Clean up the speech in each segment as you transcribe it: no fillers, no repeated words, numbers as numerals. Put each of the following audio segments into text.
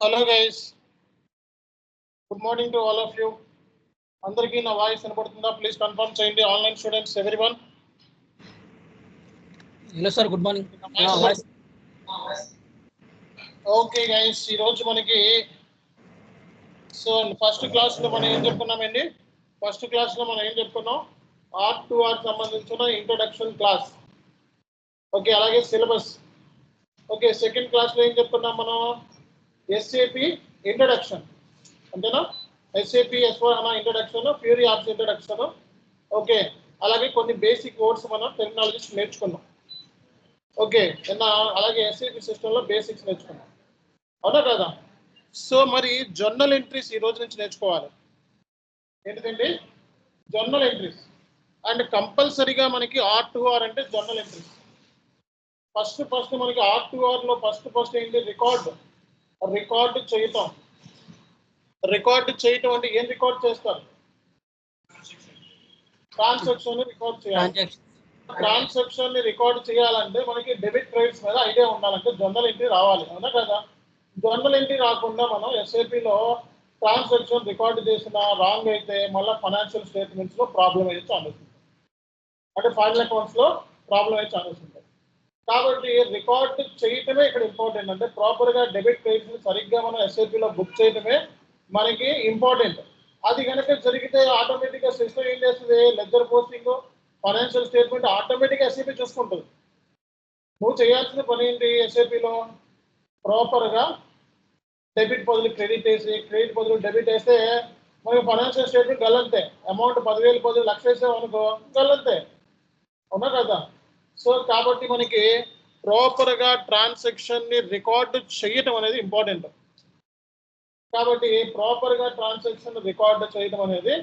Hello guys, good morning to all of you. అందరికీ నా voice వినపడుతుందా? ప్లీజ్ కన్ఫర్మ్ చేయండి. Online students everyone. Hello sir, good morning. Okay guys, ఈ రోజు మనకి ఫస్ట్ క్లాస్ లో మనం ఏం చెప్పుకున్నామండి? ఫస్ట్ క్లాస్ లో మనం ఏం చెప్పుకున్నాం? R2R సంబంధించిన ఇంట్రొడక్షన్ క్లాస్. ఓకే, అలాగే సిలబస్. ఓకే, సెకండ్ క్లాస్ లో ఏం చెప్పుకున్నాం మనం? SAP ఇంట్రొడక్షన్, అంతేనా? SAP S/4HANA introduction, fury apps introduction. Okay, అలాగే కొన్ని బేసిక్ వర్డ్స్ మనం టెర్మినాలజీస్ నేర్చుకున్నాం. ఓకే, అలాగే SAP సిస్టంలో బేసిక్స్ నేర్చుకున్నాం, అవునా కదా? సో మరి జర్నల్ ఎంట్రీస్ ఈ రోజు నుంచి నేర్చుకోవాలి. ఏంటిదండి? Journal entries. అండ్ కంపల్సరీగా మనకి R2R అంటే జర్నల్ ఎంట్రీస్. ఫస్ట్ మనకి R2R లో ఫస్ట్ ఏంటి? రికార్డు చేయటం. రికార్డు చేయటం అంటే ఏం రికార్డ్ చేస్తారు? ట్రాన్సాక్షన్ ని రికార్డ్ చేయాలి. ట్రాన్సాక్షన్ ని రికార్డ్ చేయాలంటే మనకి డెబిట్ క్రెడిట్స్ మీద ఐడియా ఉండాలంటే జర్నల్ ఎంట్రీ రావాలి, అవునా కదా? జర్నల్ ఎంట్రీ రాకుండా మనం ఎస్ఏపిలో ట్రాన్సాక్షన్ రికార్డు చేసిన రాంగ్ అయితే మళ్ళీ ఫైనాన్షియల్ స్టేట్మెంట్స్ లో ప్రాబ్లం అయ్యే ఛాన్సెస్ ఉంటుంది, అంటే ఫైనల్ అకౌంట్స్ లో ప్రాబ్లం అయ్యే ఛాన్సెస్ ఉంటాయి. కాబట్టి రికార్డ్ చేయటమే ఇక్కడ ఇంపార్టెంట్. అంటే ప్రాపర్ గా డెబిట్ క్రెడిట్స్ సరిగ్గా మనం ఎస్ఏపిలో బుక్ చేయటమే మనకి ఇంపార్టెంట్. అది కనుక జరిగితే ఆటోమేటిక్గా సిస్టమ్ ఏం చేస్తుంది? లెడ్జర్ పోస్టింగ్, ఫైనాన్షియల్ స్టేట్మెంట్ ఆటోమేటిక్గా ఎస్ఏపి చూసుకుంటుంది. నువ్వు చేయాల్సిన పని ఏంటి? ఎస్ఏపిలో ప్రాపర్గా డెబిట్ బదులు క్రెడిట్ వేసి, క్రెడిట్ బదులు డెబిట్ వేస్తే మనకి ఫైనాన్షియల్ స్టేట్మెంట్ గల్లంతే. అమౌంట్ 10,000 బదులు 1,00,000 వేసామనుకో గల్లంతే, అవునా కదా? సో కాబట్టి మనకి ప్రాపర్గా ట్రాన్సాక్షన్ ని రికార్డు చేయటం అనేది ఇంపార్టెంట్. కాబట్టి ప్రాపర్గా ట్రాన్సాక్షన్ రికార్డు చేయడం అనేది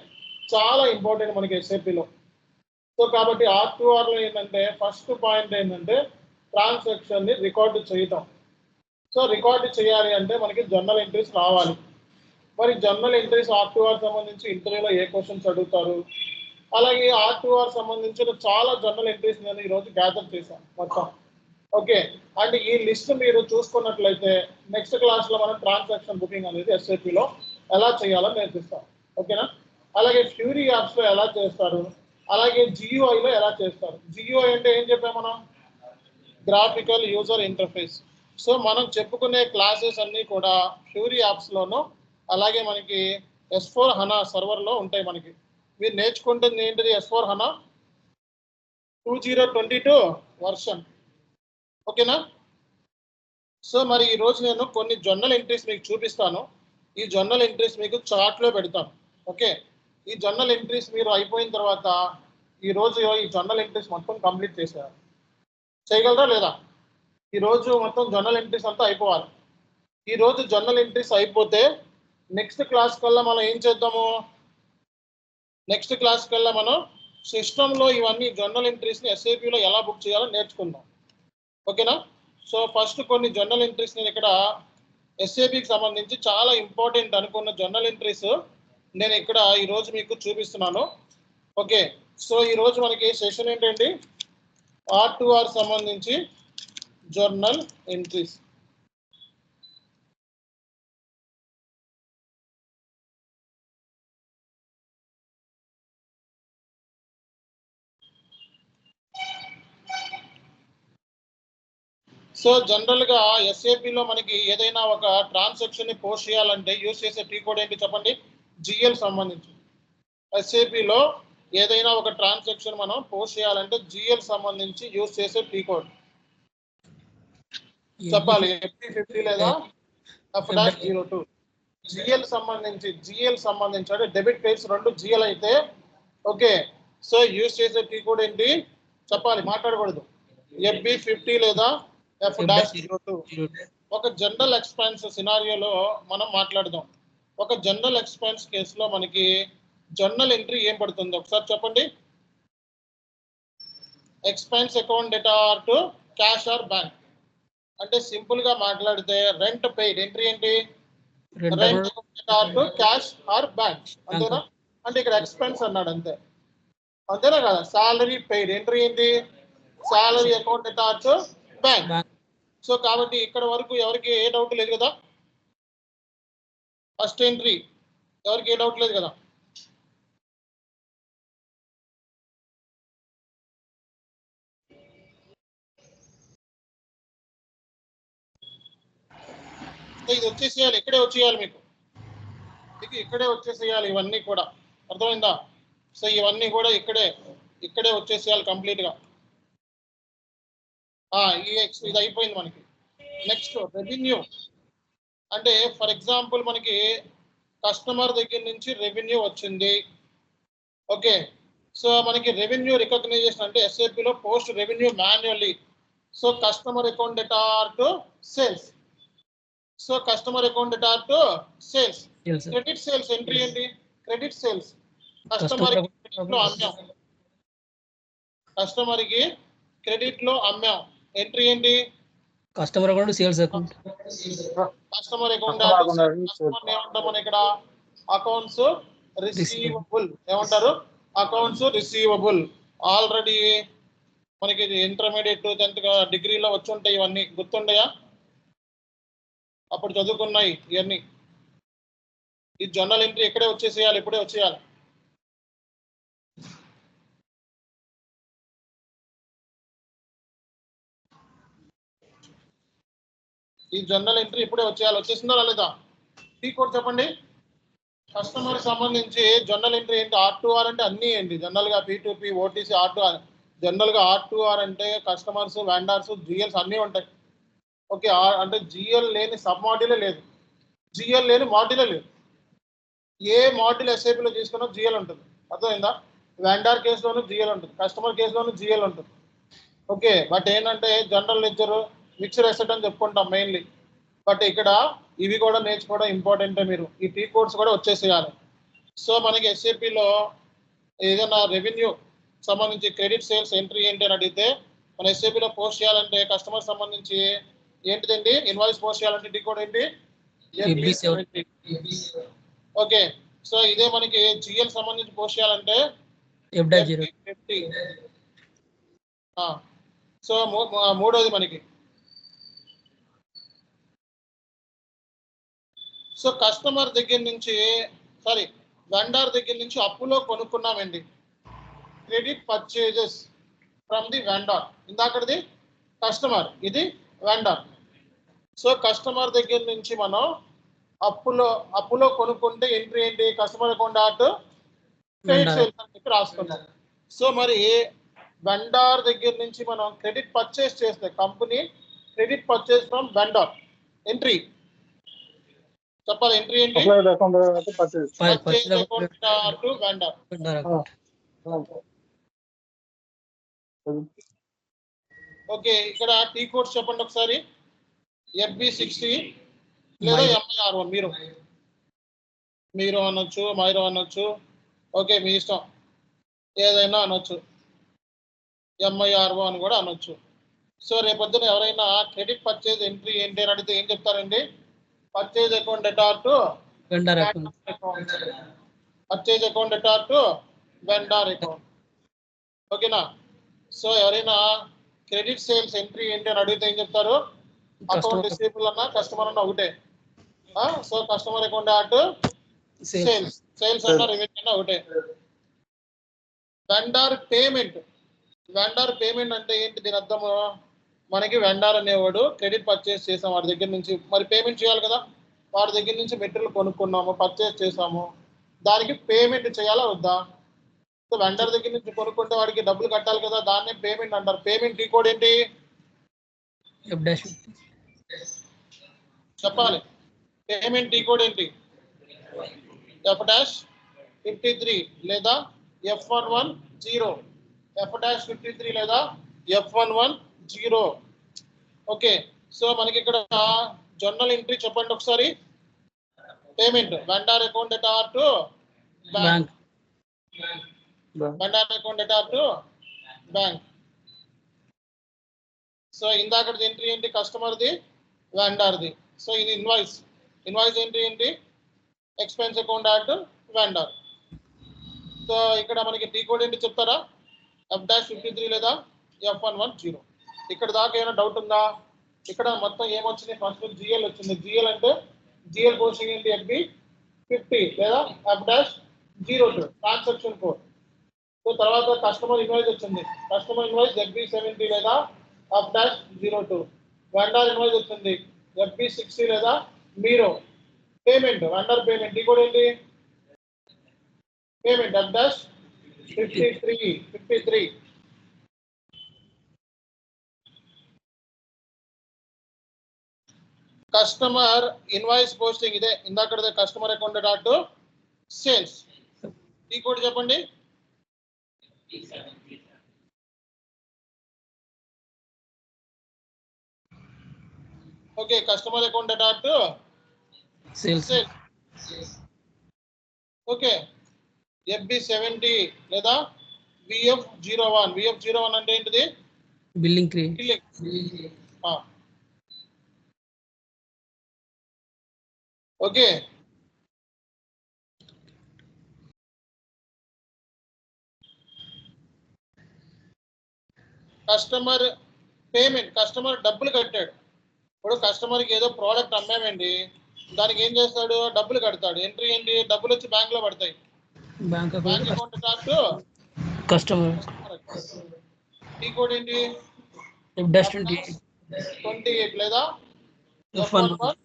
చాలా ఇంపార్టెంట్ మనకి ఎస్ఏపిలో. సో కాబట్టి R2R లో ఏంటంటే ఫస్ట్ పాయింట్ ఏంటంటే ట్రాన్సాక్షన్ ని రికార్డు చేయటం. సో రికార్డు చేయాలి అంటే మనకి జర్నల్ ఎంట్రీస్ రావాలి. మరి జర్నల్ ఎంట్రీస్ R2R సంబంధించి ఇంటర్వ్యూలో ఏ క్వశ్చన్స్ అడుగుతారు, అలాగే R2R సంబంధించిన చాలా జర్నల్ ఎంట్రీస్ నేను ఈరోజు గ్యాదర్ చేశాను మొత్తం. ఓకే, అండ్ ఈ లిస్ట్ మీరు చూసుకున్నట్లయితే నెక్స్ట్ క్లాస్ లో మనం ట్రాన్సాక్షన్ బుకింగ్ అనేది ఎస్ఏపిలో ఎలా చేయాలో నేర్పిస్తాం, ఓకేనా? అలాగే ఫ్యూరీ యాప్స్ లో ఎలా చేస్తారు, అలాగే GUI లో ఎలా చేస్తారు. GUI అంటే ఏం చెప్పాం మనం? Graphical user interface. సో మనం చెప్పుకునే క్లాసెస్ అన్నీ కూడా ఫ్యూరీ యాప్స్ లోను, అలాగే మనకి S/4HANA సర్వర్ లో ఉంటాయి. మనకి మీరు నేర్చుకుంటుంది ఏంటిది? S/4HANA 2022 వర్షన్, ఓకేనా? సో మరి ఈ రోజు నేను కొన్ని జర్నల్ ఎంట్రీస్ మీకు చూపిస్తాను. ఈ జర్నల్ ఎంట్రీస్ మీకు చార్ట్లో పెడతాను. ఓకే, ఈ జర్నల్ ఎంట్రీస్ మీరు అయిపోయిన తర్వాత ఈ రోజు ఈ జర్నల్ ఎంట్రీస్ మొత్తం కంప్లీట్ చేశారు. చేయగలరా లేదా? ఈ రోజు మొత్తం జర్నల్ ఎంట్రీస్ అంతా అయిపోవాలి. ఈ రోజు జర్నల్ ఎంట్రీస్ అయిపోతే నెక్స్ట్ క్లాస్ కల్లా మనం ఏం చేద్దాము? నెక్స్ట్ క్లాస్ కల్లా మనం సిస్టంలో ఇవన్నీ జర్నల్ ఎంట్రీస్ని ఎస్ఏపిలో ఎలా బుక్ చేయాలో నేర్చుకుందాం, ఓకేనా? సో ఫస్ట్ కొన్ని జర్నల్ ఎంట్రీస్ నేను ఇక్కడ ఎస్ఏపికి సంబంధించి చాలా ఇంపార్టెంట్ అనుకున్న జర్నల్ ఎంట్రీస్ నేను ఇక్కడ ఈరోజు మీకు చూపిస్తున్నాను. ఓకే, సో ఈరోజు మనకి సెషన్ ఏంటండి? R2R సంబంధించి జర్నల్ ఎంట్రీస్. సో జనరల్గా ఎస్ఏపిలో మనకి ఏదైనా ఒక ట్రాన్సాక్షన్ని పోస్ట్ చేయాలంటే యూజ్ చేసే టీ కోడ్ ఏంటి చెప్పండి? GL సంబంధించి. ఎస్ఏపిలో ఏదైనా ఒక ట్రాన్సాక్షన్ మనం పోస్ట్ చేయాలంటే GL సంబంధించి యూజ్ చేసే టీ కోడ్ చెప్పాలి. FD50 లేదా F-02. GL సంబంధించి అంటే డెబిట్ పేజ్ రెండు GL అయితే ఓకే, సో యూజ్ చేసే టీ కోడ్ ఏంటి చెప్పాలి, మాట్లాడకూడదు. FB50 లేదా F-02. ఒక జనరల్ ఎక్స్పెన్స్ సినారియోలో మనం మాట్లాడదాం. ఒక జనరల్ ఎక్స్పెన్స్ కేసులో మనకి జర్నల్ ఎంట్రీ ఏం పడుతుంది ఒకసారి చెప్పండి? Expense account data to cash or bank. అంటే సింపుల్ గా మాట్లాడితే రెంట్ పెయిడ్ ఎంట్రీ ఏంటి? Rent account data to cash or bank, అంతేనా? అంటే ఇక్కడ ఎక్స్పెన్స్ అన్నాడు అంతే, అంతేనా కదా? సాలరీ పెయిడ్ ఎంట్రీ ఏంటి? Salary account data to bank. So కాబట్టి ఇక్కడ వరకు ఎవరికి ఏ డౌట్ లేదు కదా? ఫస్ట్ ఎంట్రీ ఎవరికి ఏ డౌట్ లేదు కదా? ఇది వచ్చేసేయాలి, ఇక్కడే వచ్చేయాలి మీకు ఇక్కడే వచ్చేసేయాలి ఇవన్నీ కూడా, అర్థమైందా? సో ఇవన్నీ కూడా ఇక్కడే వచ్చేసేయాలి కంప్లీట్ గా. ఇది అయిపోయింది మనకి. నెక్స్ట్ రెవెన్యూ అంటే ఫర్ ఎగ్జాంపుల్ మనకి కస్టమర్ దగ్గర నుంచి రెవెన్యూ వచ్చింది. ఓకే, సో మనకి రెవెన్యూ రికగ్నైజేషన్ అంటే SAP లో post revenue manually. So customer account data to sales. So customer account data to sales. Credit sales entry ఏంటి? క్రెడిట్ సేల్స్ కస్టమర్ లో అమ్మాం, కస్టమర్ కి క్రెడిట్ లో అమ్మాం. ఎంట్రీ ఏంటి? Customer account sales account. Customer account customer ఏమంటాం మనం ఇక్కడ? Accounts receivable. ఏమంటారు? Accounts receivable. ఆల్రెడీ మనకి ఇంటర్మీడియట్ 10th డిగ్రీలో వచ్చి ఉంటాయి, ఇవన్నీ గుర్తుండయా? అప్పుడు చదువుకున్నాయి ఇవన్నీ. ఈ జర్నల్ ఎంట్రీ ఇక్కడే వచ్చేసేయాలి, ఇప్పుడే వచ్చేయాలి. ఈ జర్నల్ ఎంట్రీ ఇప్పుడే వచ్చేయాలి. వచ్చేసిందా లేదా? టీ కోడ్ చెప్పండి. కస్టమర్ సంబంధించి జర్నల్ ఎంట్రీ ఏంటి? R2R అంటే అన్ని ఏంటి? జనరల్ గా P2P, OTC, R2R. జనరల్ గా R2R అంటే కస్టమర్స్, వెండర్స్, GLs అన్నీ ఉంటాయి. ఓకే, అంటే GL లేని సబ్ మాడ్యూలే లేదు, GL లేని మాడ్యూలే లేదు. ఏ మాడ్యూల్ SAP లో తీసుకున్నా GL ఉంటుంది, అర్థమైందా? వెండర్ కేసులోనూ GL ఉంటుంది, కస్టమర్ కేసులోనూ GL ఉంటుంది. ఓకే, బట్ ఏంటంటే జనరల్ లెడ్జర్, మిక్స్డ్ అసెట్ అని చెప్పుకుంటాం మెయిన్లీ. బట్ ఇక్కడ ఇవి కూడా నేర్చుకోవడం ఇంపార్టెంటే. మీరు ఈ టీ కోడ్స్ కూడా వచ్చేసేయాలి. సో మనకి SAPలో ఏదైనా రెవెన్యూ సంబంధించి క్రెడిట్ సేల్స్ ఎంట్రీ ఏంటి అని అడిగితే మన SAPలో పోస్ట్ చేయాలంటే కస్టమర్ సంబంధించి ఏంటిదండి? ఇన్వాయిస్ పోస్ట్ చేయాలంటే టీ కోడ్ ఏంటి? ఓకే, సో ఇదే మనకి GL సంబంధించి పోస్ట్ చేయాలంటే FD. సో మూడోది మనకి సో కస్టమర్ దగ్గర నుంచి వెండర్ దగ్గర నుంచి అప్పులో కొనుక్కున్నామండి. Credit purchases from the vendor. ఇందాకది కస్టమర్, ఇది వెండర్. సో కస్టమర్ దగ్గర నుంచి మనం అప్పులో కొనుక్కుంటే ఎంట్రీ ఏంటి? Customer account dot credit sales అని చెప్పి రాసుకున్నాం. సో మరి వెండర్ దగ్గర నుంచి మనం క్రెడిట్ పర్చేస్ చేస్తే company credit purchase from vendor entry చెప్పాలి. ఎంట్రీ ఏంటి? ఓకే, ఇక్కడ టీ కోడ్స్ చెప్పండి ఒకసారి. FB60 లేదా MIR1. మీరు అనొచ్చు, మైరో అనొచ్చు, ఓకే మీ ఇష్టం, ఏదైనా అనొచ్చు. MIR1 అని కూడా అనొచ్చు. సో రేపొద్దున ఎవరైనా క్రెడిట్ పర్చేజ్ ఎంట్రీ ఏంటి అని అడిగితే ఏం చెప్తారండి? Purchase account data to vendor account. Purchase account data to vendor account. ఓకేనా? సో ఎవరైనా క్రెడిట్ సేల్స్ ఎంట్రీ ఏంటి అని అడిగితే ఏం చెప్తారు? అకౌంట్ రిసీవబుల్ అన్న కస్టమర్ అన్న ఒకటే. So customer account dot sales అన్న రెవెన్యూ అన్న ఒకటే. వెండర్ పేమెంట్ అంటే ఏంటి? దీని అర్థము మనకి వెండర్ అనేవాడు క్రెడిట్ పర్చేస్ చేసాం వాడి దగ్గర నుంచి, మరి పేమెంట్ చేయాలి కదా. వాడి దగ్గర నుంచి మెటీరియల్ కొనుక్కున్నాము, పర్చేస్ చేసాము, దానికి పేమెంట్ చేయాలా వద్దా? సో వెండర్ దగ్గర నుంచి కొనుక్కుంటే వాడికి డబ్బులు కట్టాలి కదా, దాన్నే పేమెంట్ అంటారు. పేమెంట్ టీ కోడ్ ఏంటి చెప్పాలి? పేమెంట్ టీ కోడ్ ఏంటి? F-53 లేదా F110. F-53 లేదా F110. ఓకే, సో మనకి ఇక్కడ జర్నల్ ఎంట్రీ చెప్పండి ఒకసారి. Payment vendor account data to bank. Vendor account data to bank. So ఇందాకటి ఎంట్రీ ఏంటి? కస్టమర్ది, వెండర్ది. సో ఇది ఇన్వాయిస్ ఎంట్రీ ఏంటి? Expense account dot vendor. So ఇక్కడ మనకి టీ కోడ్ ఏంటి చెప్తారా? F-53 లేదా F110. ఇక్కడ దాకా ఏమైనా డౌట్ ఉందా? ఇక్కడ మొత్తం ఏమొచ్చింది? ఫస్ట్ GL వచ్చింది. GL అంటే GL పోస్టింగ్ ఏంటి? 50 లేదా F-02 ట్రాన్సాక్షన్ కోడ్. సో తర్వాత కస్టమర్ ఇన్వాయిస్ వచ్చింది, కస్టమర్ ఇన్వాయిస్ FB70 లేదా F-02. వెండర్ ఇన్వాయిస్ వచ్చింది FB60 లేదా మీరో. పేమెంట్ వెండర్ పేమెంట్ ఈ కూడా ఏంటి payment F-53. Customer invoice posting ఇదే ఇందాకదే కస్టమర్ అకౌంట్ డాట్ సేల్స్. ఈ కోడ్ చెప్పండి. Okay, customer account dot sales. Okay, FB70 లేదా VF01. VF01 అంటే ఏంటిది? Billing create. Okay, customer payment, customer డబ్బులు కట్టాడు. ఇప్పుడు కస్టమర్కి ఏదో ప్రోడక్ట్ అమ్మామండి, దానికి ఏం చేస్తాడు? డబ్బులు కడతాడు. ఎంట్రీ ఏంటి? డబ్బులు వచ్చి బ్యాంక్ లో పడతాయి. Bank account dot customer. ఈ కోడ్ ఏంటి? F-28 లేదా F-11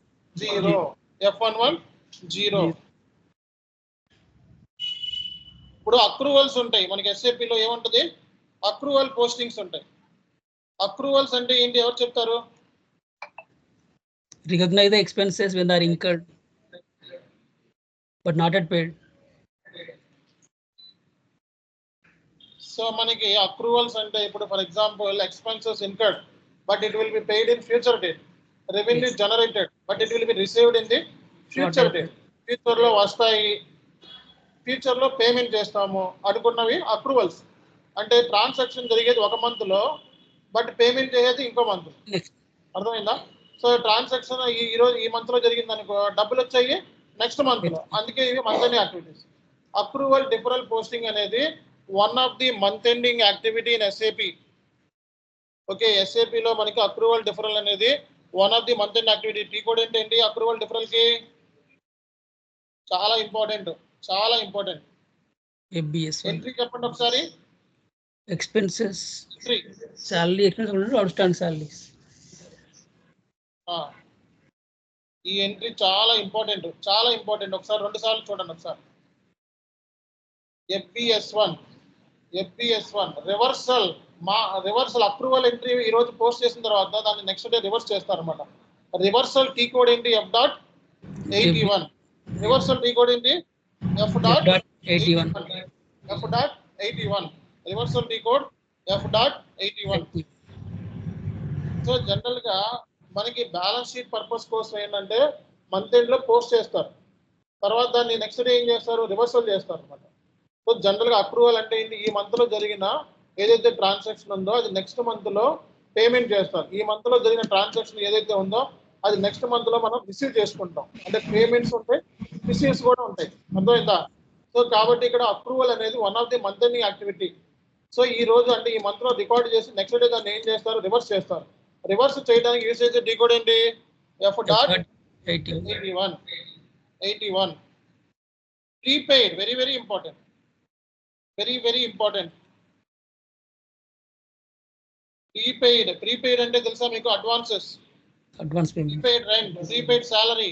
ఇప్పుడు అక్రూవల్స్ ఉంటాయి మనకి SAP లో. ఏముంటది? అక్రూవల్ పోస్టింగ్స్ ఉంటాయి. అక్రూవల్స్ అంటే ఏంటి? ఎవరు చెప్తారు? Recognize the expenses when they are incurred but not yet paid. So మనకి అక్రూవల్స్ అంటే ఇప్పుడు for example expenses incurred but it will be paid in future date. Revenue generated but it will be received in the future date. Future లో వస్తాయి, future లో payment చేస్తాము అనుకున్నవి అక్రూవల్స్. అంటే transaction జరిగేది ఒక మంత్ లో బట్ పేమెంట్ చేసేది ఇంకో మంత్. అర్థమైందా? సో ట్రాన్సాక్షన్ ఈ మంత్ లో జరిగింది అనుకో, డబ్బులు వచ్చాయి నెక్స్ట్ మంత్ లో. అందుకే ఇవి month ending activities. Accrual deferral posting అనేది one of the month ending activity in SAP. Okay, SAP లో మనకి అక్రూవల్ డిఫరల్ అనేది one of the month end activity. T code ఏంటి అక్రూవల్ డిఫరల్ కి? చాలా ఇంపార్టెంట్. FBS ఎంట్రీ చెప్పండి ఒకసారి. expenses, salary expenses, outstanding salaries. ఈ ఎంట్రీ చాలా ఇంపార్టెంట్. ఒకసారి 2 సార్లు చూడండి. ఒకసారి FBS1 రివర్సల్ అప్రూవల్ ఎంట్రీ ఈ రోజు పోస్ట్ చేసిన తర్వాత దాన్ని నెక్స్ట్ డే రివర్స్ చేస్తారు అనమాట. రివర్సల్ టీ కోడ్ ఏంటి? F.81. రివర్సల్ టీ కోడ్ ఏంటి? F.81. Reversal T code F.81. So general గా మనకి బ్యాలెన్స్ షీట్ పర్పస్ కోసం ఏంటంటే మంత్ ఎండ్ లో పోస్ట్ చేస్తారు, తర్వాత దాన్ని నెక్స్ట్ డే ఏం చేస్తారు? రివర్సల్ చేస్తారు అనమాట. సో జనరల్ గా అప్రూవల్ అంటే ఏంటి? ఈ మంత్ లో జరిగిన ఏదైతే ట్రాన్సాక్షన్ ఉందో అది నెక్స్ట్ మంత్ లో పేమెంట్ చేస్తారు. ఈ మంత్ లో జరిగిన ట్రాన్సాక్షన్ ఏదైతే ఉందో అది నెక్స్ట్ మంత్ లో మనం రిసీవ్ చేసుకుంటాం. అంటే పేమెంట్స్ ఉంటాయి, రిసీవ్స్ కూడా ఉంటాయి. అర్థమైందా? సో కాబట్టి ఇక్కడ అప్రూవల్ అనేది one of the month ending activity. So ఈ రోజు అంటే ఈ మంత్ లో రికార్డ్ చేసి నెక్స్ట్ డే దాన్ని ఏం చేస్తారు? రివర్స్ చేస్తారు. రివర్స్ చేయడానికి యూజ్ చేసే టీ కోడ్ ఏంటి? F.81. Prepaid very important. Prepaid అంటే తెలుసా మీకు? Advance payment. Prepaid rent, prepaid salary,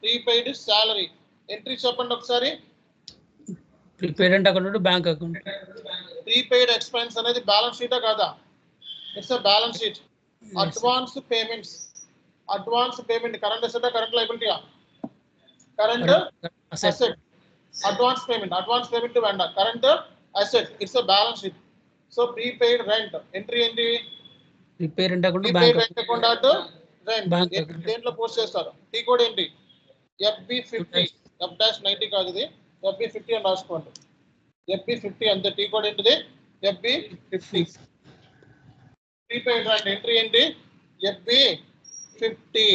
prepaid salary. Entry చెప్పండి ఒకసారి. Prepaid account, bank account. Prepaid expense అనేది బ్యాలెన్స్ షీటా కాదా? It's balance sheet. Advance payment current asset, current లయబిలిటీయా? Current asset. Advance payment to vendor, current asset. It's balance sheet. So prepaid rent entry ఏంటి? Prepaid rent account, దేంట్లో post చేస్తారు? T code ఏంటి? FB50. F-90 కాదు ఇది, FB50 అని రాసుకోండి. FB50 అంతే. టీ కోడ్ ఏంటిది? FB50. ప్రీపెయిడ్ రెంట్ ఎంట్రీ ఏంటి? FB50.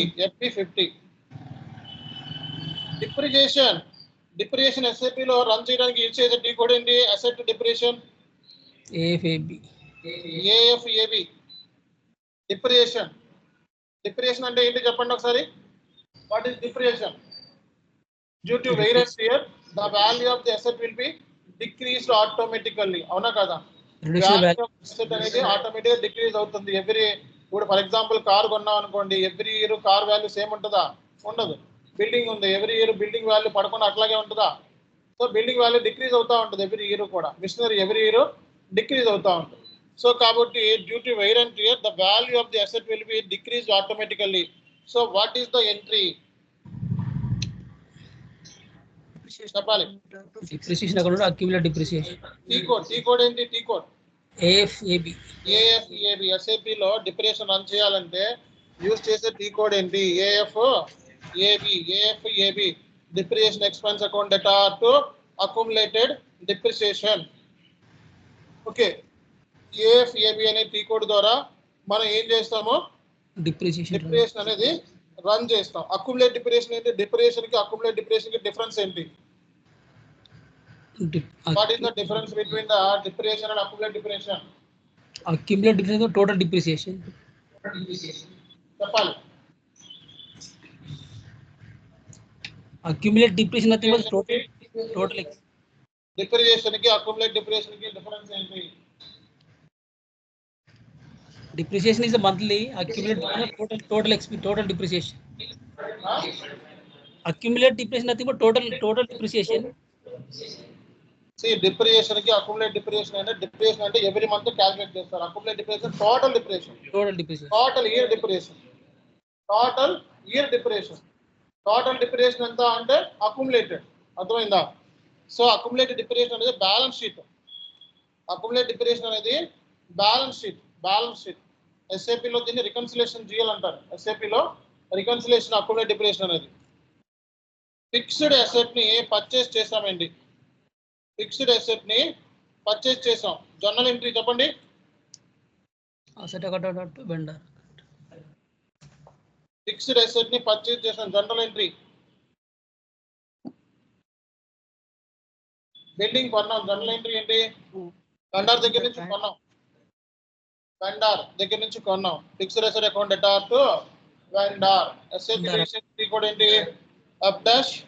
డిప్రిసియేషన్ SAP లో రన్ చేయడానికి యూజ్ చేసే టీ కోడ్ ఏంటి? Asset depreciation AFAB. డిప్రిసియేషన్ అంటే ఏంటి చెప్పండి ఒకసారి. What is depreciation? Due to wear and tear, the value of the asset will be decreased automatically. అవునా కదా? Reduction of Value of asset అనేది ఆటోమేటిక్ గా డిక్రీజ్ అవుతుంది. ఇప్పుడు ఫర్ ఎగ్జాంపుల్ కార్ కొన్నాం అనుకోండి, every year car value same ఉంటుందా? ఉండదు. బిల్డింగ్ ఉంది, ఎవ్రీ ఇయర్ బిల్డింగ్ వాల్యూ పడకుండా అట్లాగే ఉంటుందా? సో బిల్డింగ్ వాల్యూ డిక్రీజ్ అవుతా ఉంటుంది ఎవ్రీ ఇయర్ కూడా. మిషనరీ ఎవ్రీ ఇయర్ డిక్రీజ్ అవుతా ఉంటుంది. సో కాబట్టి due to wear and tear, the value of the asset will be decreased automatically. So what is the entry? చెప్పాలి. depreciation account accumulated depreciation. T code ఏంటి? T code AFAB. AFEAB. SAP లో depression run చేయాలంటే use చేసే T code ఏంటి? AFEAB. Depreciation expense account data to accumulated depreciation. Okay, AFEAB అనే T code ద్వారా మనం ఏం చేస్తాము? డిప్రిసియేషన్ అనేది రన్ చేస్తాం. అక్యుములేట్ డిప్రిసియేషన్ ఏంటి? డిప్రిసియేషన్ కి అక్యుములేట్ డిప్రిసియేషన్ కి డిఫరెన్స్ ఏంటి? What is the difference between the depreciation and accumulated depreciation? Accumulated depreciation, total depreciation. చెప్పాలి. Accumulated depreciation nothing but total. Depreciation కి accumulated depreciation కి difference ఏంటి? Depreciation is a monthly, accumulated total depreciation. Accumulated depreciation nothing but total depreciation. See, depreciation కి accumulated depreciation అంటే every month calculate చేస్తారు. accumulated depreciation total depreciation. Total year depreciation. Total depreciation ఎంత అంటే accumulated. అర్థమైందా? So accumulated depreciation అనేది balance sheet. accumulated depreciation అనేది balance sheet. SAP లో దీన్ని రికన్సిలేషన్ చేయాలంటారు. SAP లో రికన్సిలేషన్ accumulated depreciation అనేది. ఫిక్స్డ్ అసెట్ ని పర్చేస్ చేసామండి. ఫిక్స్డ్ అసెట్ ని పర్చేస్ చేసాం. జర్నల్ ఎంట్రీ చెప్పండి. Asset account vendor. Fixed asset ని పర్చేస్ చేసాం. Journal entry. బిల్డింగ్ కొన్నాం. జర్నల్ ఎంట్రీ ఏంటి? వెండర్ దగ్గర నుంచి కొన్నాం. Fixed asset account data to vendor. Asset relation code ఏంటి? F-90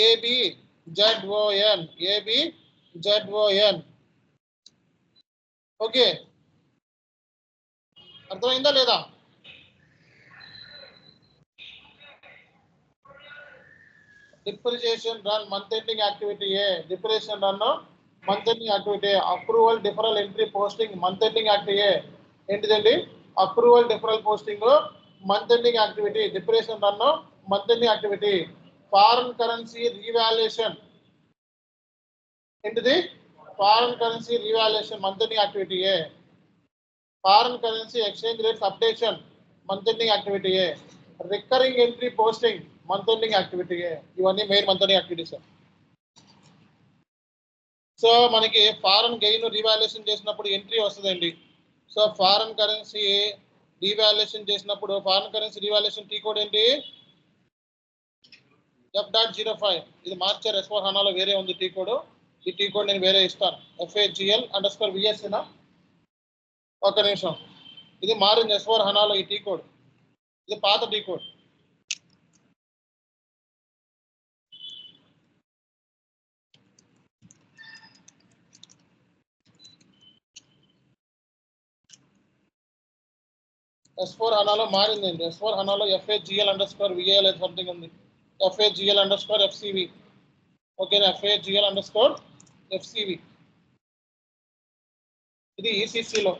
ABZON. ఓకే, అర్థమైందా లేదా? Depreciation run month ending activity ఏ. Depreciation run month ending activity. Approval deferral entry posting month ending activity ఏంటిదండి? Approval deferral posting month ending activity. Depreciation run month ending activity. Foreign currency revaluation ఏంటిది? Foreign currency revaluation month ending activity ఏ. Foreign currency exchange rates updation month ending activity ఏ. Recurring entry posting month ending activity ఏ. ఇవన్నీ main month ending activities. So మనకి foreign gain revaluation చేసినప్పుడు entry వస్తుందండి. So foreign currency revaluation చేసినప్పుడు foreign currency revaluation tea code ఏంటి? F.05. ఇది మార్చారు. S4 హనాలో వేరే ఉంది టీ కోడ్. ఈ టీ కోడ్ నేను వేరే ఇస్తాను. FAGL_VS నా ఒక నిమిషం. ఇది మారింది S4 హనాలో ఈ టీ కోడ్. ఇది పాత T code. S4 హనాలో మారిందండి. S4 హనాలో FAGL_VAL something ఉంది. FAGL_FCV. ఓకేనా? FAGL_FCV. ఇది ECCలో,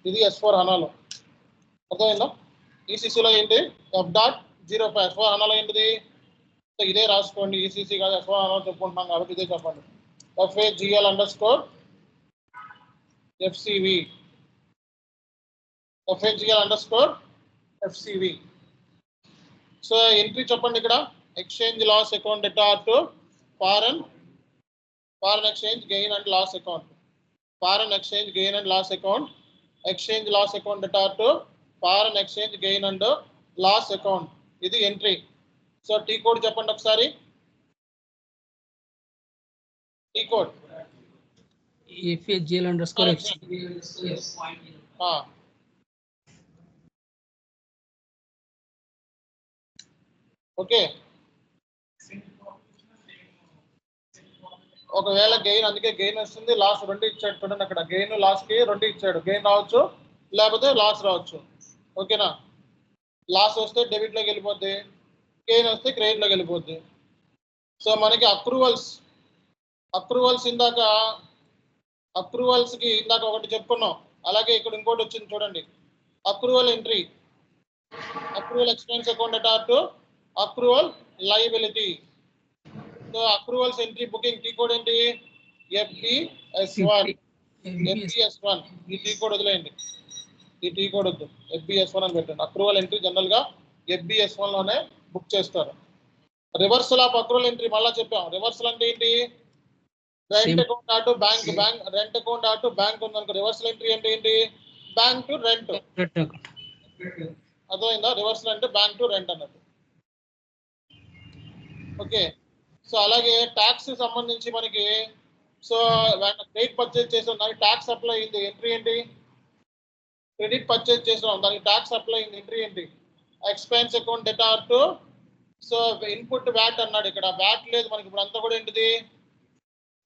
ఇది S4 హనాలో. అర్థమైందా? ECCలో ఏంటి? F.05. S4 హనాలో ఏంటిది? సో ఇదే రాసుకోండి. ECC కాదు, S4 హనాలో చెప్పుకుంటున్నాం కాబట్టి ఇదే చెప్పండి. FAGL_FCV. FAGL_FCV. సో ఎంట్రీ చెప్పండి ఇక్కడ. Exchange loss account data to foreign exchange gain and loss account. Foreign exchange gain and loss account. Exchange loss account data to foreign exchange gain and loss account. ఇది entry. So T code చెప్పండి ఒకసారి. T code FAGL_FC. Okay, ఒకవేళ gain, అందుకే gain వస్తుంది, loss రెండు ఇచ్చాడు చూడండి అక్కడ, గెయిన్ లాస్ కి రెండు ఇచ్చాడు, గెయిన్ రావచ్చు లేకపోతే లాస్ రావచ్చు. ఓకేనా, లాస్ వస్తే డెబిట్ లోకి వెళ్ళిపోద్ది, గెయిన్ వస్తే క్రెడిట్ లోకి వెళ్ళిపోద్ది. సో మనకి అక్రూవల్స్ ఇందాక అక్రూవల్స్ కి ఇందాక ఒకటి చెప్పుకున్నాం, అలాగే ఇక్కడ ఇంకోటి వచ్చింది చూడండి, accrual entry, accrual expense account అటార్ to accrual liability. So accruals entry booking T code ఏంటి, FBS1. FBS1 ఈ టీ కోడ్ వదిలేయండి, ఈ టీ కోడ్ వద్దు, FBS1 అని పెట్టండి. అక్రూవల్ ఎంట్రీ జనరల్ గా FBS1 లోనే బుక్ చేస్తారు. రివర్సల్ ఆఫ్ అక్రూవల్ ఎంట్రీ మళ్ళా చెప్పాం, రివర్సల్ అంటే ఏంటి, రెంట్ అకౌంట్ ఆటు బ్యాంక్, రెంట్ అకౌంట్ ఆటు బ్యాంక్ ఉందనుకో, రివర్సల్ ఎంట్రీ అంటే ఏంటి, బ్యాంక్ టు రెంట్. అర్థమైందా, రివర్సల్ అంటే బ్యాంక్ టు రెంట్ అన్నట్టు. ఓకే, సో అలాగే ట్యాక్స్ సంబంధించి మనకి, సో క్రెడిట్ పర్చేజ్ చేసాం, దానికి ట్యాక్స్ అప్లై అయింది, ఎంట్రీ ఏంటి, క్రెడిట్ పర్చేజ్ చేసాం దానికి ట్యాక్స్ అప్లై అయింది, ఎంట్రీ ఏంటి, expense account debtor to, so input VAT అన్నాడు, ఇక్కడ వ్యాట్ లేదు మనకి, ఇప్పుడు అంతా కూడా ఏంటిది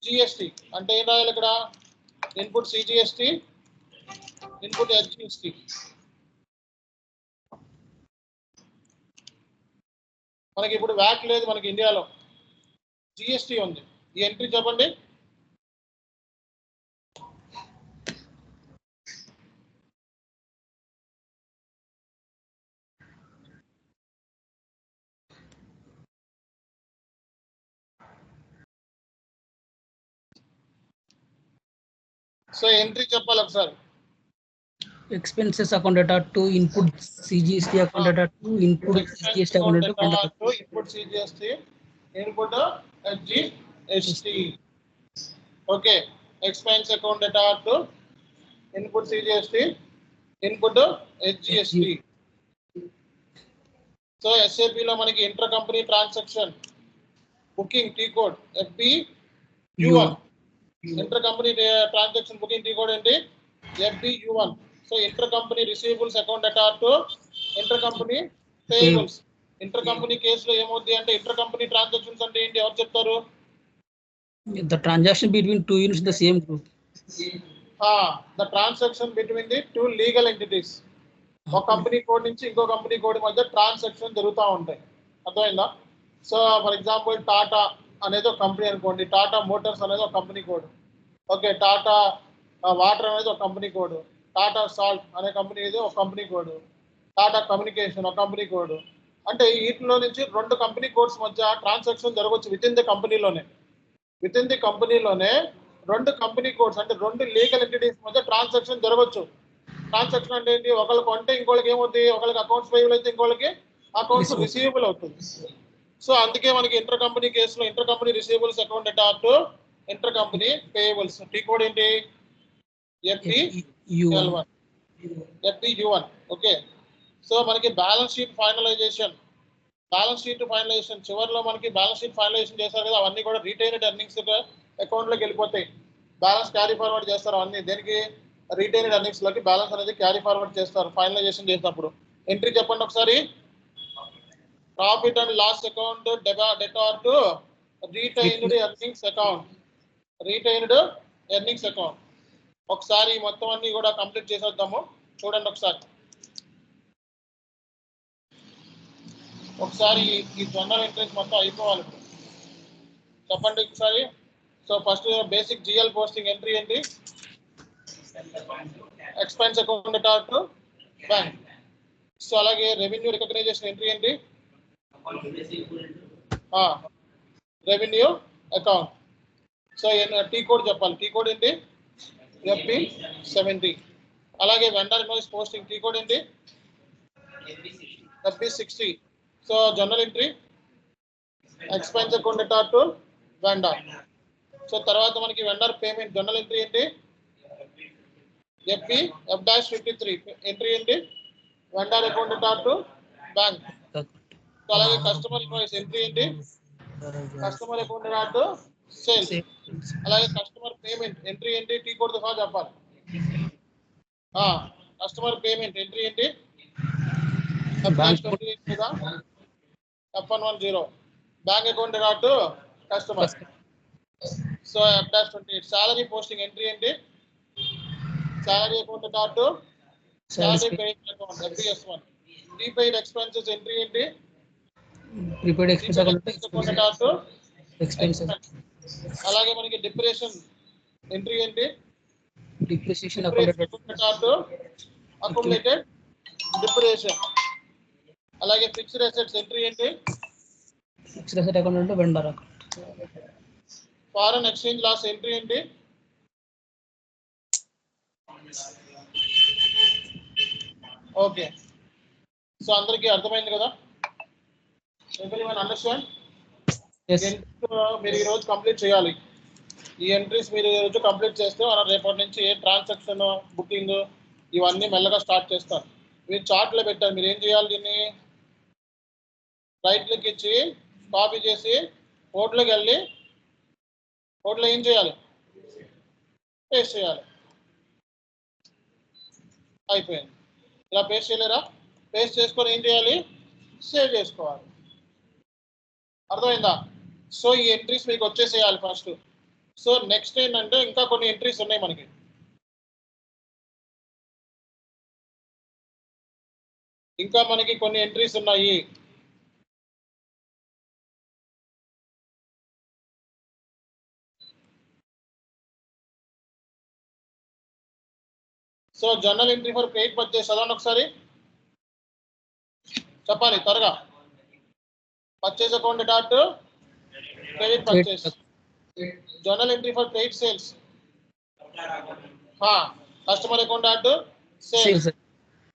జిఎస్టి. అంటే ఏం రాయాలి ఇక్కడ, ఇన్పుట్ సిజిఎస్టి, ఇన్పుట్ హెచ్జిఎస్టి. మనకి ఇప్పుడు వ్యాట్ లేదు మనకి ఇండియాలో, జిఎస్టి ఉంది. ఈ ఎంట్రీ చెప్పండి, సో ఎంట్రీ చెప్పాలి ఒకసారి. expenses account data to input CGST account data to input CGST account data to input CGST, input HGST. Okay, expense account data to input CGST, input HGST. So SAP లో మనకి inter company transaction booking T code FBU1. Inter company transaction booking T code ఏంటి, FBU1. So inter company receivables account అటార్ to inter company payables. Inter company కేసులో ఏమవుద్ది అంటే, inter company transactions అంటే ఏంటి, ఎవరు చెప్తారు, the transaction between two units in the same group. The transaction between the two legal entities. ఒక company code నుంచి ఇంకో కంపెనీ కోడ్ మధ్య ట్రాన్సాక్షన్ జరుగుతూ ఉంటాయి. అర్థమైందా, సో ఫర్ ఎగ్జాంపుల్ టాటా అనేది ఒక కంపెనీ అనుకోండి, టాటా మోటార్స్ అనేది ఒక company code. Okay, Tata water అనేది ఒక కంపెనీ కోడ్, టాటా సాల్ట్ అనే కంపెనీ ఇది ఒక కంపెనీ కోడ్, టాటా కమ్యూనికేషన్ ఒక కంపెనీ కోడ్. అంటే వీటిలో నుంచి రెండు కంపెనీ కోడ్స్ మధ్య ట్రాన్సాక్షన్ జరగవచ్చు విత్ ఇన్ ది కంపెనీలోనే. విత్ ఇన్ ది కంపెనీలోనే రెండు కంపెనీ కోడ్స్ అంటే రెండు లీగల్ ఎంటిటీస్ మధ్య ట్రాన్సాక్షన్ జరగవచ్చు. ట్రాన్సాక్షన్ అంటే ఏంటి, ఒకళ్ళకి కొంటే ఇంకోళ్ళకి ఏమవుతుంది, ఒకళ్ళకి అకౌంట్స్ పేయబుల్ అయితే ఇంకోళ్ళకి అకౌంట్స్ రిసీవబుల్ అవుతుంది. సో అందుకే మనకి ఇంటర్ కంపెనీ కేసులో ఇంటర్ కంపెనీ రిసీవబుల్స్ అకౌంట్ అటార్ to inter company payables tea code ఏంటి, FBU1. ఓకే, సో మనకి బ్యాలెన్స్ షీట్ ఫైనలైజేషన్ చివరిలో మనకి బ్యాలెన్స్ షీట్ ఫైనలైజేషన్ చేస్తారు కదా, అవన్నీ కూడా రిటైన్డ్ ఎర్నింగ్స్ అకౌంట్లోకి వెళ్ళిపోతాయి. బ్యాలెన్స్ క్యారీ ఫార్వర్డ్ చేస్తారు, అవన్నీ దేనికి, రిటైన్డ్ ఎర్నింగ్స్ లోకి బ్యాలెన్స్ అనేది క్యారీ ఫార్వర్డ్ చేస్తారు ఫైనలైజేషన్ చేసినప్పుడు. ఎంట్రీ చెప్పండి ఒకసారి, profit and loss account debtor to retained earnings account. ఒకసారి మొత్తం అన్ని కూడా కంప్లీట్ చేసేద్దాము, చూడండి ఒకసారి ఈ జనరల్ ఎంట్రీస్ మొత్తం అయిపోవాలి. చెప్పండి ఒకసారి. So first basic GL posting entry ఏంటి, ఎక్స్పెన్స్ అకౌంట్ అటార్ టు బ్యాంక్. సో అలాగే రెవెన్యూ రికగ్నైజేషన్ ఎంట్రీ ఏంటి, revenue account. So T code చెప్పాలి, టీ కోడ్ ఏంటి, FB70. అలాగే vendor invoice posting T code ఏంటి, FB60. So general entry expense account అటార్ to vendor. So తర్వాత మనకి వెండర్ పేమెంట్ జనరల్ ఎంట్రీ ఏంటి, FB53. ఎంట్రీ ఏంటి, వెండర్ అకౌంట్ అటార్ టు బ్యాంక్. సో అలాగే కస్టమర్ ఇన్వాయిస్ ఎంట్రీ ఏంటి, కస్టమర్ అకౌంట్ అటార్ టు సేల్స్. అలాగే కస్టమర్ పేమెంట్ ఎంట్రీ ఏంటి, టీ కోడ్ తో చెప్పాలి. కస్టమర్ పేమెంట్ ఎంట్రీ ఏంటి, F110 bank account data to customer. So F-28 salary posting entry ఏంటి? Salary account data to salary paid account FPS1. Prepaid expenses entry ఏంటి? Prepaid expense account data to expenses. అలాగే మనకి depression entry ఏంటి? Depreciation account data to accumulated depreciation. అలాగే fixed assets entry ఏంటి? Fixed asset account అంటే vendor account. Foreign exchange loss entry ఏంటి? Okay, so అందరికీ అర్థమైంది కదా? Everyone understand? మీరు ఈరోజు కంప్లీట్ చేయాలి. ఈ ఎంట్రీస్ మీరు ఈరోజు కంప్లీట్ చేస్తే మనం రేపటి నుంచి ట్రాన్సాక్షన్ బుకింగ్ ఇవన్నీ మెల్లగా స్టార్ట్ చేస్తారు. మీరు చార్ట్లో పెట్టారు. మీరు ఏం చేయాలి? దీన్ని రైట్ క్లిక్ ఇచ్చి కాపీ చేసి కోడ్లోకి వెళ్ళి కోడ్లో ఏం చేయాలి? పేస్ట్ చేయాలి. అయిపోయింది. ఇలా పేస్ట్ చేయలేరా? పేస్ట్ చేసుకొని ఏం చేయాలి? సేవ్ చేసుకోవాలి. అర్థమైందా? సో ఈ ఎంట్రీస్ మీకు వచ్చేసేయాలి ఫస్ట్. సో నెక్స్ట్ ఏంటంటే ఇంకా కొన్ని ఎంట్రీస్ ఉన్నాయి మనకి. కొన్ని ఎంట్రీస్ ఉన్నాయి. So journal entry for credit purchase చదవండి ఒకసారి. చెప్పాలి త్వరగా. Purchase account dot credit purchase. Journal entry for credit sales. Customer account dot sales.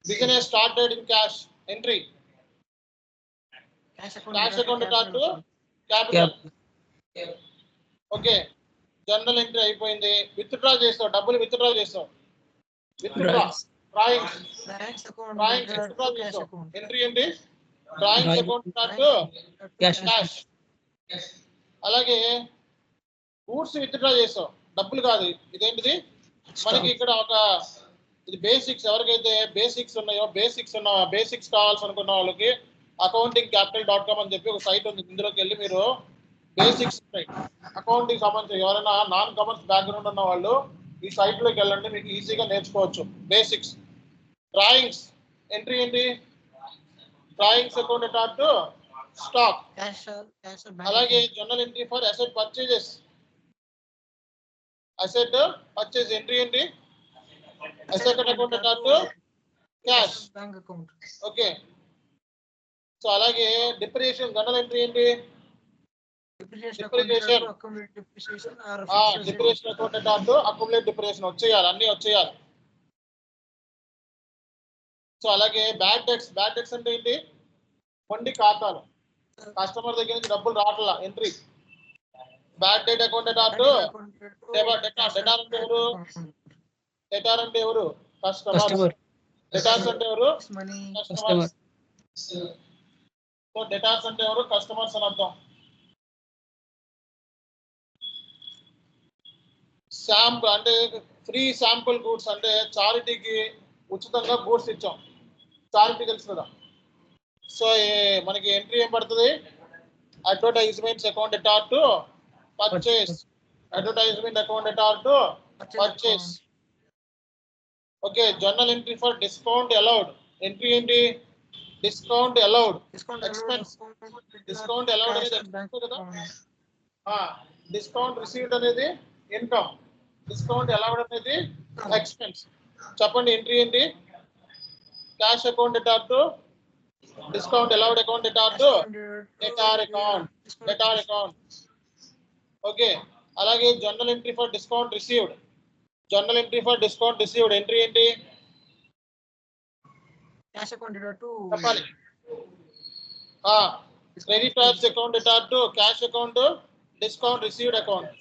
Business started in cash entry. Cash account dot capital. Okay, journal entry అయిపోయింది. Withdraw చేస్తావు, డబ్బులు withdraw చేస్తావు. Drawings entry ఏంటి? Drawings account cash. అలాగే goods withdraw చేస్తాం, డబ్బులు కాదు. ఇదేంటిది? మనకి ఇక్కడ ఒక ఇది బేసిక్స్. ఎవరికైతే బేసిక్స్ ఉన్నాయో బేసిక్స్ కావాల్సి అనుకున్న వాళ్ళకి accountingcapital.com అని చెప్పి ఒక సైట్ ఉంది. ఇందులోకి వెళ్ళి మీరు బేసిక్స్ అకౌంటింగ్ సంబంధించి ఎవరైనా నాన్ కామర్స్ బ్యాక్గ్రౌండ్ ఉన్న వాళ్ళు ఈ సైట్ లోకి వెళ్ళండి, మీకు ఈజీగా నేర్చుకోవచ్చు బేసిక్స్. డ్రాయింగ్స్ ఎంట్రీ ఏంటి? Drawings account dot stock. అలాగే journal entry for asset purchases. Asset purchase entry ఏంటి? Asset account dot cash. Okay, so అలాగే డిప్రిసియేషన్ జర్నల్ ఎంట్రీ ఏంటి? Depreciation account dot accumulate depreciation వచ్చేయాలి, అన్ని వచ్చేయాలి. సో అలాగే బ్యాడ్ డెట్స్ అంటే ఏంటి? మొండి ఖాతాలు, కస్టమర్ దగ్గర నుంచి డబ్బులు రావట్లా entry. Bad debt account dot debtor అంటే ఎవరు? డెటార్ అంటే ఎవరు? కస్టమర్. డెటార్స్ అంటే ఎవరు? కస్టమర్స్. సో డెటార్స్ అంటే ఎవరు? కస్టమర్స్ అని అర్థం. శాంపుల్ అంటే ఫ్రీ శాంపుల్ గూడ్స్ అంటే చారిటీకి ఉచితంగా గూడ్స్ ఇచ్చాం. చారిటీ తెలుసు కదా. సో మనకి ఎంట్రీ ఏం పడుతుంది? Advertisements account dot purchase. Advertisement account dot purchase. Okay, journal entry for discount allowed entry ఏంటి? Discount allowed expense. Discount allowed అనేది ఎక్స్పెన్స్ కదా. డిస్కౌంట్ రిసీవ్డ్ అనేది ఇన్కమ్. డిస్కౌంట్ అలౌడ్ అనేది ఎక్స్పెన్స్. చెప్పండి ఎంట్రీ ఏంటి? Cash account dot discount allowed account dot debtor account. Okay, అలాగే journal entry for discount received. Journal entry for discount received entry ఏంటి? Cash account dot చెప్పాలి. Creditors account dot cash account discount received account.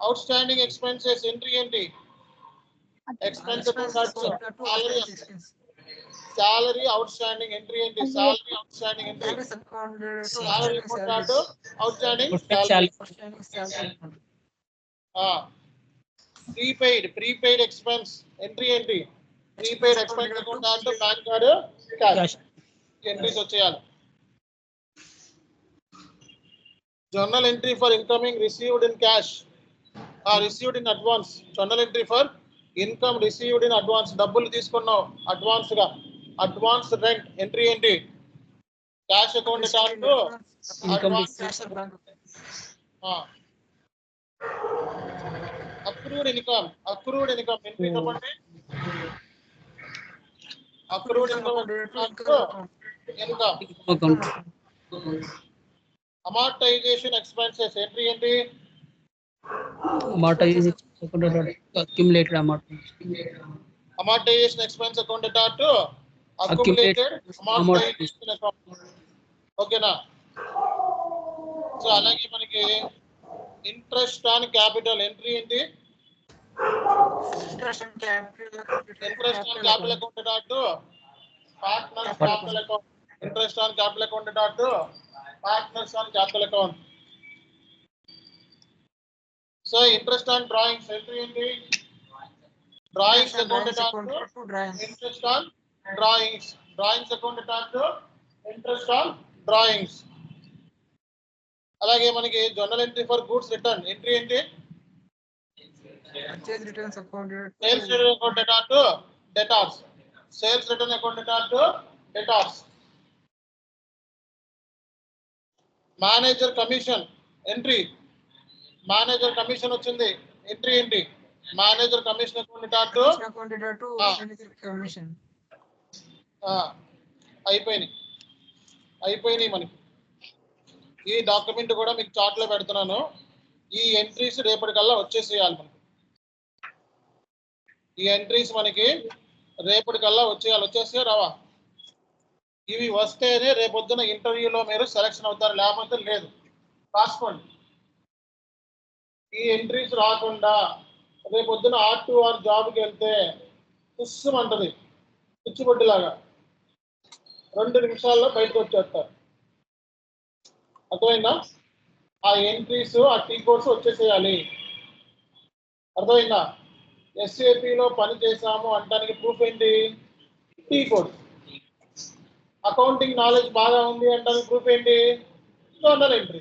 Outstanding expenses entry ఏంటి? Expense salary outstanding entry ఏంటి? Salary outstanding entry. Salary dot outstanding salary. Prepaid expense entry ఏంటి? Prepaid expense account dot bank card cash. Entries వచ్చేయాలి. Journal entry for incoming received in cash received in advance. Journal entry for income received in advance. డబ్బులు తీసుకున్నావు advance గా, advance rent entry ఏంటి? Cash account to advance. Accrued income, accrued income entry చెప్పండి. Accrued income. Amortization expenses entry ఏంటి? Accumulated amount. Amortization expense account to accumulated amortization account. ఓకేనా? So అలాగే మనకి interest on capital entry ఏంటి? Interest on capital account to partners capital account. Interest on capital account to partners on capital account. So interest on drawings entry ఏంటి? Drawings account to interest on drawings. Drawings account to interest on drawings. అలాగే మనకి journal entry for goods return entry ఏంటి? Sales return account to debtors. Sales return account to debtors. Manager commission entry. Manager commission వచ్చింది entry ఏంటి? Manager commission account to commission. అయిపోయినాయి మనకి. ఈ document కూడా మీకు చార్ట్ లో పెడుతున్నాను. ఈ ఎంట్రీస్ రేపటికల్లా వచ్చేసేయాలి మనకి. ఈ ఎంట్రీస్ మనకి రేపటికల్లా వచ్చేస్తే రావా? ఇవి వస్తేనే రేపొద్దున ఇంటర్వ్యూలో మీరు సెలక్షన్ అవుతారు, లేకపోతే లేదు. రాసుకోండి. ఈ ఎంట్రీస్ రాకుండా రేపొద్దున R2R జాబ్కి వెళ్తే పుస్సుమంటది, పిచ్చిబొడ్డిలాగా 2 నిమిషాల్లో బయటకు వచ్చేస్తారు. అర్థమైందా? ఆ ఎంట్రీస్, ఆ టీ కోడ్స్ వచ్చేసేయాలి. అర్థమైందా? SAPలో పని చేసాము అంటానికి ప్రూఫ్ ఏంటి? T code. అకౌంటింగ్ నాలెడ్జ్ బాగా ఉంది అంటానికి ప్రూఫ్ ఏంటి? Journal entry.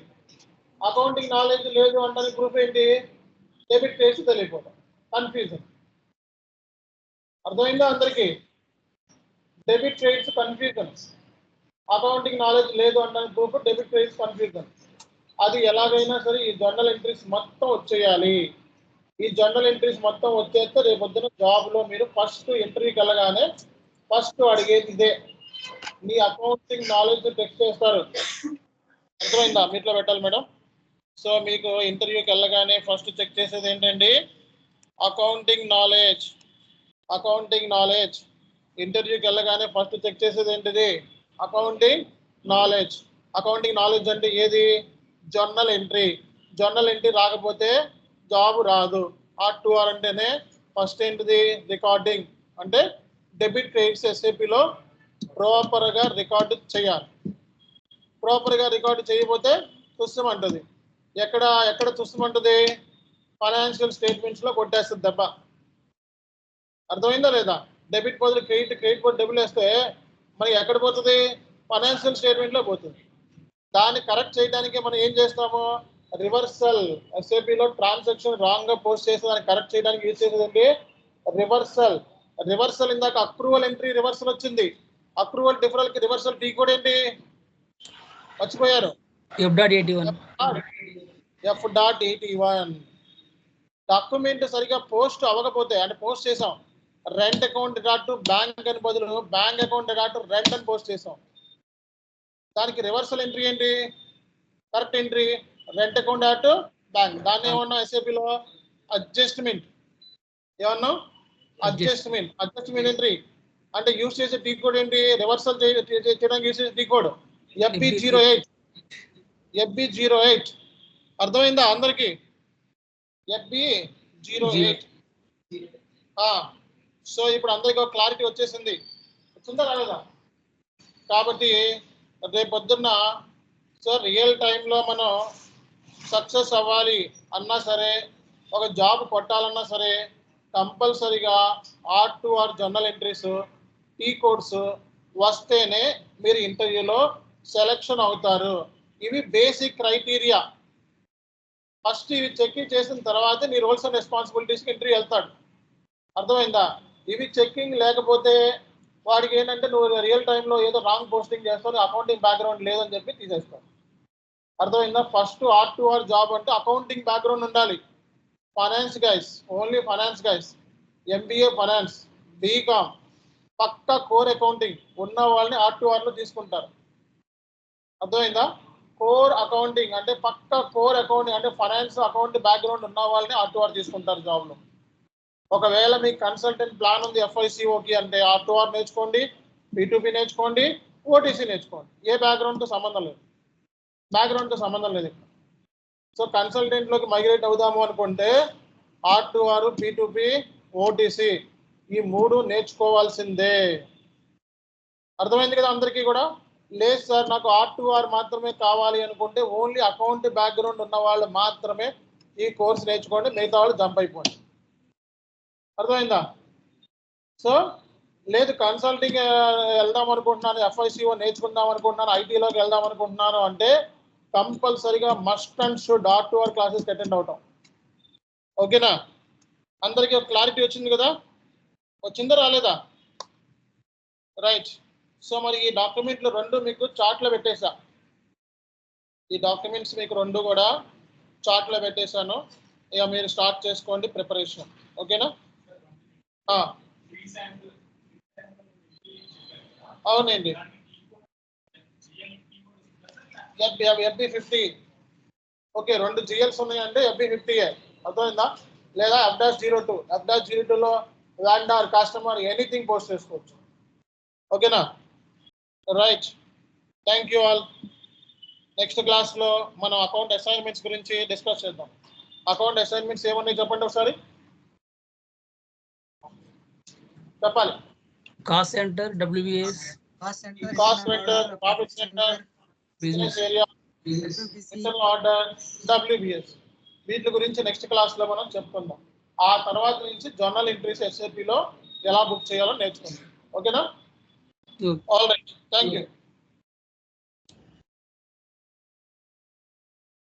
అకౌంటింగ్ నాలెడ్జ్ లేదు అంటానికి ప్రూఫ్ ఏంటి? డెబిట్ చేసి తెలియపోతాం. కన్ఫ్యూజన్. అర్థమైందా అందరికి? Debit trades confusion. Accounting knowledge లేదు అంటానికి ప్రూఫ్ డెబిట్ ట్రేడ్స్ కన్ఫ్యూజన్. అది ఎలాగైనా సరే ఈ జర్నల్ ఎంట్రీస్ మొత్తం వచ్చేయాలి. ఈ జర్నల్ ఎంట్రీస్ మొత్తం వచ్చేస్తే రేపొద్దున జాబ్లో మీరు ఫస్ట్ ఎంట్రీకి వెళ్ళగానే ఫస్ట్ అడిగేది ఇదే. మీ అకౌంటింగ్ నాలెడ్జ్ చెక్ చేస్తారు. అర్థమైందా? మీట్లో పెట్టాలి మేడం. సో మీకు ఇంటర్వ్యూకి వెళ్ళగానే ఫస్ట్ చెక్ చేసేది ఏంటండి? Accounting knowledge. Accounting knowledge. ఇంటర్వ్యూకి వెళ్ళగానే ఫస్ట్ చెక్ చేసేది ఏంటిది? Accounting knowledge. అకౌంటింగ్ నాలెడ్జ్ అంటే ఏది? Journal entry. జర్నల్ ఎంట్రీ రాకపోతే జాబ్ రాదు. R2R అంటేనే ఫస్ట్ ఏంటిది? రికార్డింగ్. అంటే డెబిట్ క్రెడిట్స్ SAPలో ప్రాపర్గా రికార్డు చేయాలి. ప్రాపర్గా రికార్డు చేయకపోతే తుస్సమంటుంది. ఎక్కడ తుస్సమంటుంది? ఫైనాన్షియల్ స్టేట్మెంట్స్లో కొట్టేస్తుంది దెబ్బ. అర్థమైందా లేదా? డెబిట్ బదులు క్రెడిట్ బదులు డెబిట్ వేస్తే మనకి ఎక్కడ పోతుంది? ఫైనాన్షియల్ స్టేట్మెంట్లో పోతుంది. దాన్ని కరెక్ట్ చేయడానికే మనం ఏం చేస్తాము? రివర్సల్. SAPలో ట్రాన్సాక్షన్ రాంగ్గా పోస్ట్ చేస్తే దాన్ని కరెక్ట్ చేయడానికి యూజ్ చేసేదండి రివర్సల్. రివర్సల్ ఇందాక అక్రూవల్ ఎంట్రీ రివర్సల్ వచ్చింది. అక్రూవల్ డిఫరల్కి రివర్సల్ టీ కోడ్ ఏంటి? మర్చిపోయారు. F.81. డాక్యుమెంట్ సరిగా పోస్ట్ అవ్వకపోతే, అంటే పోస్ట్ చేసాం రెంట్ అకౌంట్ డాట్ బ్యాంక్ అని బదులు బ్యాంక్ అకౌంట్ డాట్ రెంట్ అని పోస్ట్ చేసాం. దానికి రివర్సల్ ఎంట్రీ ఏంటి? Correct entry rent account dot bank. దాన్ని ఏమన్నా SAPలో అడ్జస్ట్మెంట్. ఏమన్నా అడ్జస్ట్మెంట్ ఎంట్రీ అంటే యూజ్ చేసే టీ కోడ్ ఏంటి? రివర్సల్ చేయడానికి యూజ్ చేసే టీ కోడ్ FB08. అర్థమైందా అందరికి? FB08. సో ఇప్పుడు అందరికి ఒక క్లారిటీ వచ్చేసింది. వచ్చిందా రాలేదా? కాబట్టి రేపొద్దున్న సార్ రియల్ టైంలో మనం సక్సెస్ అవ్వాలి అన్నా సరే, ఒక జాబ్ కొట్టాలన్నా సరే, కంపల్సరీగా R2R journal entries, T codes వస్తేనే మీరు ఇంటర్వ్యూలో సెలెక్షన్ అవుతారు. ఇవి బేసిక్ క్రైటీరియా. ఫస్ట్ ఇవి చెకింగ్ చేసిన తర్వాత నీ రోల్స్ అండ్ రెస్పాన్సిబిలిటీస్కి ఎంట్రీ వెళ్తాడు. అర్థమైందా? ఇవి చెకింగ్ లేకపోతే వాడికి ఏంటంటే నువ్వు రియల్ టైంలో ఏదో రాంగ్ పోస్టింగ్ చేస్తావు, అకౌంటింగ్ బ్యాక్గ్రౌండ్ లేదని చెప్పి తీసేస్తావు. అర్థమైందా? ఫస్ట్ R2R జాబ్ అంటే అకౌంటింగ్ బ్యాక్గ్రౌండ్ ఉండాలి. Finance guys, only finance guys, MBA finance, B Com, పక్కా కోర్ అకౌంటింగ్ ఉన్న వాళ్ళని R2Rలో తీసుకుంటారు. అర్థమైందా? కోర్ అకౌంటింగ్ అంటే పక్కా కోర్ అకౌంటింగ్ అంటే ఫైనాన్స్ అకౌంట్ బ్యాక్గ్రౌండ్ ఉన్న వాళ్ళని R2R తీసుకుంటారు జాబ్లో. ఒకవేళ మీకు కన్సల్టెంట్ ప్లాన్ ఉంది FICOకి అంటే R2R నేర్చుకోండి, P2P నేర్చుకోండి, OTC నేర్చుకోండి. ఏ బ్యాక్గ్రౌండ్తో సంబంధం లేదు, బ్యాక్గ్రౌండ్తో సంబంధం లేదు. సో కన్సల్టెంట్లోకి మైగ్రేట్ అవుదాము అనుకుంటే R2R, P2P, OTC ఈ 3 నేర్చుకోవాల్సిందే. అర్థమైంది కదా అందరికీ కూడా? లేదు సార్ నాకు R2R మాత్రమే కావాలి అనుకుంటే ఓన్లీ అకౌంట్ బ్యాక్గ్రౌండ్ ఉన్న వాళ్ళు మాత్రమే ఈ కోర్స్ నేర్చుకోండి, మిగతా వాళ్ళు జంప్ అయిపోండి. అర్థమైందా? సో లేదు కన్సల్టింగ్ వెళ్దాం అనుకుంటున్నాను, FICO నేర్చుకుందాం అనుకుంటున్నాను, ఐటీలోకి వెళ్దాం అనుకుంటున్నాను అంటే కంపల్సరీగా మస్ట్ అండ్ షుడ్ R2R క్లాసెస్కి అటెండ్ అవుతాం. ఓకేనా? అందరికీ ఒక క్లారిటీ వచ్చింది కదా? వచ్చిందా రాలేదా? రైట్. సో మరి ఈ డాక్యుమెంట్లు 2 మీకు చార్ట్లో పెట్టేసా. ఈ డాక్యుమెంట్స్ మీకు 2 కూడా చార్ట్లో పెట్టేశాను. ఇక మీరు స్టార్ట్ చేసుకోండి ప్రిపరేషన్. ఓకేనా? అవునండి. FB50. ఓకే 2 GLs ఉన్నాయంటే FB50. అర్థమైందా? లేదా F-02. F-02లో వ్యాండార్, కస్టమర్, ఎనీథింగ్ పోస్ట్ చేసుకోవచ్చు. ఓకేనా? Right. Thank you all. Next క్లాస్లో మనం అకౌంట్ అసైన్మెంట్స్ గురించి డిస్కస్ చేద్దాం. అకౌంట్ అసైన్మెంట్స్ ఏమన్నాయి చెప్పండి ఒకసారి, చెప్పాలి. Cost centre, WBS, cost centre, profit centre, business area, internal order, WBS వీటి గురించి నెక్స్ట్ క్లాస్లో మనం చెప్పుకుందాం. ఆ తర్వాత నుంచి జర్నల్ ఎంట్రీస్ SAPలో ఎలా బుక్ చేయాలో నేర్చుకుందాం. ఓకేనా? All right, thank you.